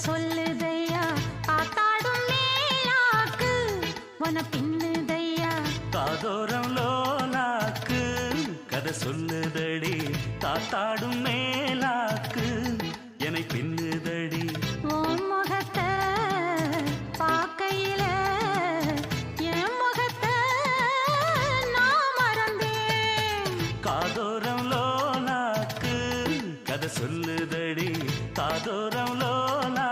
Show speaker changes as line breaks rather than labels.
சொல்லுதையா ஆத்தாடும் மேலாக்கு உன பின்னுதையா
காதோரம் லோலாக்கு கதை சொல்லுதடி காத்தாடும் மேலாக்கு என்னை பின்னுதடி
உன் முகத்தை பார்க்கையில என் முகத்தை நான் மறந்தேன்
காதோரம் லோலாக்கு கதை சொல்லுதடி காதோரம் லோலா